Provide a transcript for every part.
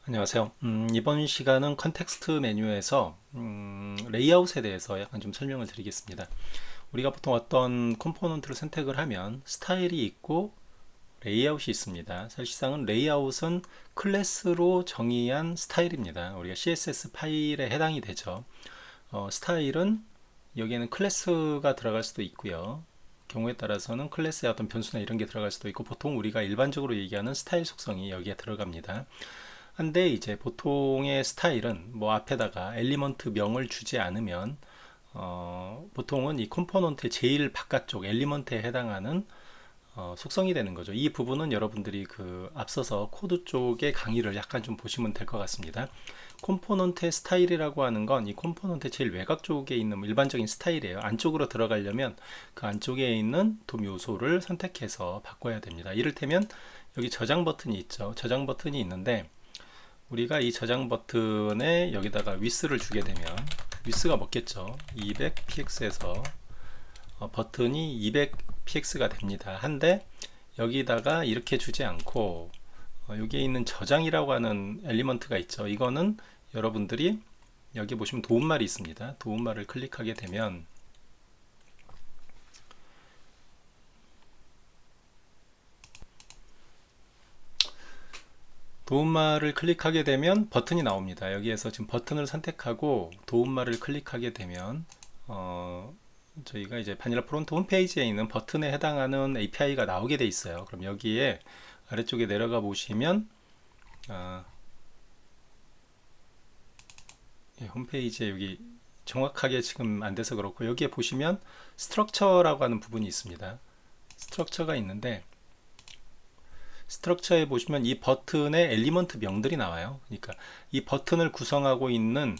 안녕하세요. 이번 시간은 컨텍스트 메뉴에서 레이아웃에 대해서 약간 좀 설명을 드리겠습니다. 우리가 보통 어떤 컴포넌트를 선택을 하면 스타일이 있고 레이아웃이 있습니다. 사실상은 레이아웃은 클래스로 정의한 스타일입니다. 우리가 CSS 파일에 해당이 되죠. 스타일은 여기에는 클래스가 들어갈 수도 있고요. 경우에 따라서는 클래스의 어떤 변수나 이런 게 들어갈 수도 있고, 보통 우리가 일반적으로 얘기하는 스타일 속성이 여기에 들어갑니다. 한데 이제 보통의 스타일은 뭐 앞에다가 엘리먼트 명을 주지 않으면 보통은 이 컴포넌트의 제일 바깥쪽 엘리먼트에 해당하는 속성이 되는 거죠. 이 부분은 여러분들이 그 앞서서 코드 쪽의 강의를 약간 좀 보시면 될 것 같습니다. 컴포넌트의 스타일이라고 하는 건 이 컴포넌트의 제일 외곽 쪽에 있는 일반적인 스타일이에요. 안쪽으로 들어가려면 그 안쪽에 있는 돔 요소를 선택해서 바꿔야 됩니다. 이를테면 여기 저장 버튼이 있죠. 저장 버튼이 있는데 우리가 이 저장 버튼에 여기다가 위스를 주게 되면 위스가 먹겠죠. 200px에서 버튼이 200px가 됩니다. 한데 여기다가 이렇게 주지 않고 여기에 있는 저장이라고 하는 엘리먼트가 있죠. 이거는 여러분들이 여기 보시면 도움말이 있습니다. 도움말을 클릭하게 되면 도움말을 클릭하게 되면 버튼이 나옵니다. 여기에서 지금 버튼을 선택하고 도움말을 클릭하게 되면 저희가 이제 바닐라 프론트 홈페이지에 있는 버튼에 해당하는 API가 나오게 돼 있어요. 그럼 여기에 아래쪽에 내려가 보시면 홈페이지에 여기 정확하게 지금 안 돼서 그렇고 여기에 보시면 스트럭처라고 하는 부분이 있습니다. 스트럭처가 있는데 스트럭처에 보시면 이 버튼의 엘리먼트 명들이 나와요. 그러니까 이 버튼을 구성하고 있는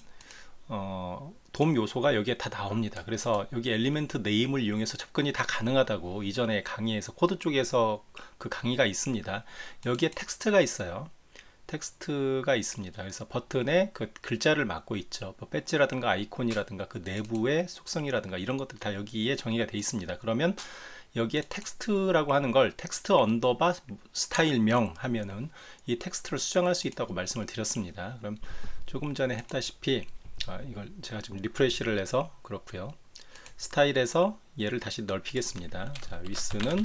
돔 요소가 여기에 다 나옵니다. 그래서 여기 엘리멘트 네임을 이용해서 접근이 다 가능하다고 이전에 강의에서 코드 쪽에서 그 강의가 있습니다. 여기에 텍스트가 있어요. 텍스트가 있습니다. 그래서 버튼에 그 글자를 맡고 있죠. 뭐 배지라든가 아이콘이라든가 그 내부의 속성이라든가 이런 것들 다 여기에 정의가 되어 있습니다. 그러면 여기에 텍스트라고 하는 걸 텍스트 언더바 스타일명 하면은 이 텍스트를 수정할 수 있다고 말씀을 드렸습니다. 그럼 조금 전에 했다시피 이걸 제가 지금 리프레시를 해서 그렇고요. 스타일에서 얘를 다시 넓히겠습니다. 자, 위스는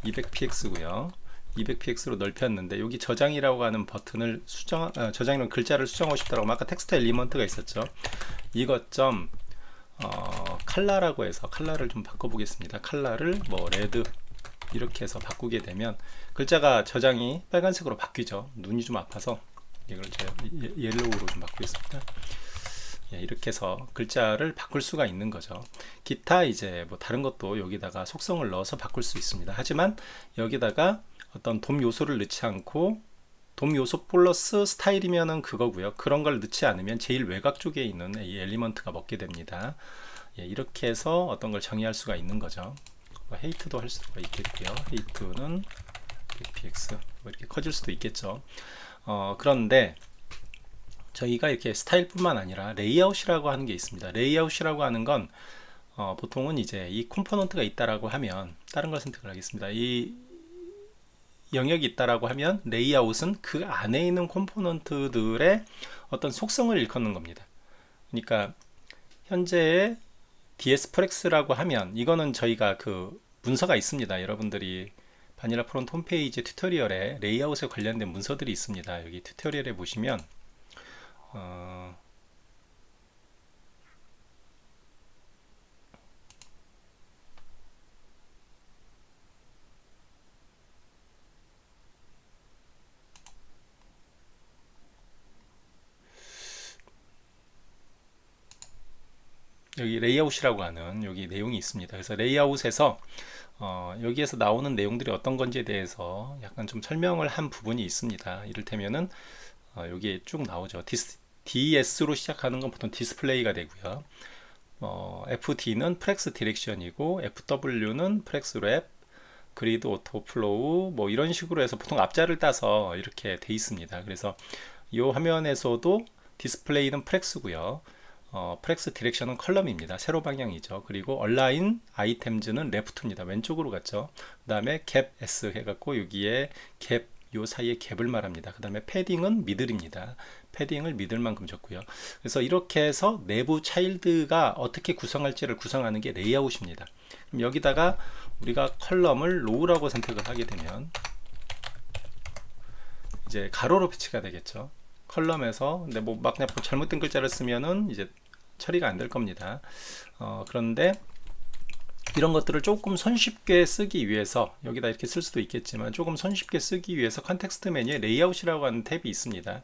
200px고요. 200px로 넓혔는데 여기 저장이라고 하는 버튼을 저장이라는 글자를 수정하고 싶다고 하면 아까 텍스트 엘리먼트가 있었죠. 이것 점 칼라라고 해서 칼라를 좀 바꿔보겠습니다. 칼라를 뭐 레드 이렇게 해서 바꾸게 되면 글자가 저장이 빨간색으로 바뀌죠. 눈이 좀 아파서 이걸 제가 옐로우로 좀 바꾸겠습니다. 이렇게 해서 글자를 바꿀 수가 있는 거죠. 기타 이제 뭐 다른 것도 여기다가 속성을 넣어서 바꿀 수 있습니다. 하지만 여기다가 어떤 돔 요소를 넣지 않고 돔 요소 플러스 스타일이면은 그거고요. 그런 걸 넣지 않으면 제일 외곽 쪽에 있는 이 엘리먼트가 먹게 됩니다. 이렇게 해서 어떤 걸 정의할 수가 있는 거죠. 뭐 헤이트도 할 수가 있겠고요. 헤이트는 px 뭐 이렇게 커질 수도 있겠죠. 그런데 저희가 이렇게 스타일뿐만 아니라 레이아웃이라고 하는 게 있습니다. 레이아웃이라고 하는 건 보통은 이제 이 컴포넌트가 있다라고 하면 다른 걸 선택을 하겠습니다. 이 영역이 있다라고 하면 레이아웃은 그 안에 있는 컴포넌트들의 어떤 속성을 일컫는 겁니다. 그러니까 현재의 ds프렉스라고 하면 이거는 저희가 그 문서가 있습니다. 여러분들이 바닐라 프론트 홈페이지 튜토리얼에 레이아웃에 관련된 문서들이 있습니다. 여기 튜토리얼에 보시면 여기 레이아웃이라고 하는 여기 내용이 있습니다. 그래서 레이아웃에서 여기에서 나오는 내용들이 어떤 건지에 대해서 약간 좀 설명을 한 부분이 있습니다. 이를테면은 여기에 쭉 나오죠. DS로 시작하는 건 보통 디스플레이가 되고요. FD는 프렉스 디렉션이고 FW는 프렉스 랩, 그리드 오토 플로우 뭐 이런 식으로 해서 보통 앞자를 따서 이렇게 돼 있습니다. 그래서 이 화면에서도 디스플레이는 프렉스고요. 프렉스 디렉션은 컬럼입니다. 세로 방향이죠. 그리고 얼라인 아이템즈는 레프트입니다. 왼쪽으로 갔죠. 그 다음에 갭 S 해갖고 여기에 갭 요 사이의 갭을 말합니다. 그 다음에 패딩은 미들입니다. 패딩을 미들만큼 줬고요. 그래서 이렇게 해서 내부 차일드가 어떻게 구성할지를 구성하는 게 레이아웃입니다. 그럼 여기다가 우리가 컬럼을 로우라고 선택을 하게 되면 이제 가로로 배치가 되겠죠. 컬럼에서 근데 막 그냥 잘못된 글자를 쓰면은 이제 처리가 안 될 겁니다. 그런데 이런 것들을 조금 손쉽게 쓰기 위해서 여기다 이렇게 쓸 수도 있겠지만 조금 손쉽게 쓰기 위해서 컨텍스트 메뉴에 레이아웃이라고 하는 탭이 있습니다.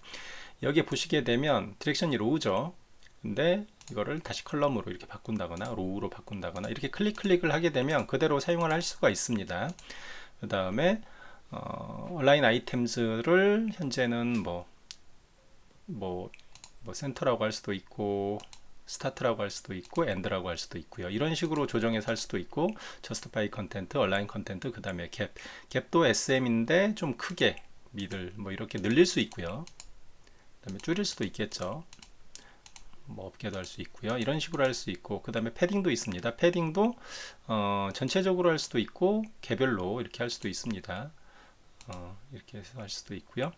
여기에 보시게 되면 디렉션이 로우죠. 근데 이거를 다시 컬럼으로 이렇게 바꾼다거나 로우로 바꾼다거나 이렇게 클릭을 하게 되면 그대로 사용을 할 수가 있습니다. 그 다음에 얼라인 아이템즈를 현재는 센터라고 할 수도 있고 스타트라고 할 수도 있고 엔드라고 할 수도 있고요. 이런 식으로 조정해서 할 수도 있고 justify 컨텐트, align 컨텐트, 그 다음에 갭도 SM인데 좀 크게 미들 이렇게 늘릴 수 있고요. 그 다음에 줄일 수도 있겠죠. 없게도 할 수 있고요. 이런 식으로 할 수 있고 그 다음에 패딩도 있습니다. 패딩도 전체적으로 할 수도 있고 개별로 이렇게 할 수도 있습니다. 이렇게 해서 할 수도 있고요.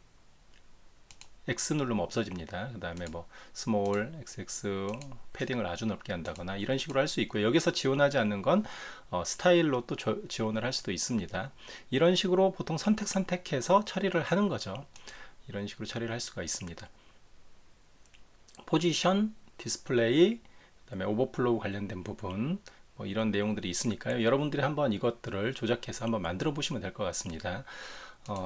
X 누르면 없어집니다. 그 다음에 스몰 XX 패딩을 아주 넓게 한다거나 이런 식으로 할 수 있고요. 여기서 지원하지 않는 건 스타일로 또 지원을 할 수도 있습니다. 이런 식으로 보통 선택해서 처리를 하는 거죠. 이런 식으로 처리를 할 수가 있습니다. 포지션, 디스플레이, 그 다음에 오버플로우 관련된 부분 이런 내용들이 있으니까요. 여러분들이 한번 이것들을 조작해서 한번 만들어 보시면 될 것 같습니다.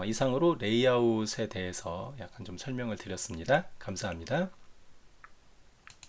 이상으로 레이아웃에 대해서 약간 좀 설명을 드렸습니다. 감사합니다.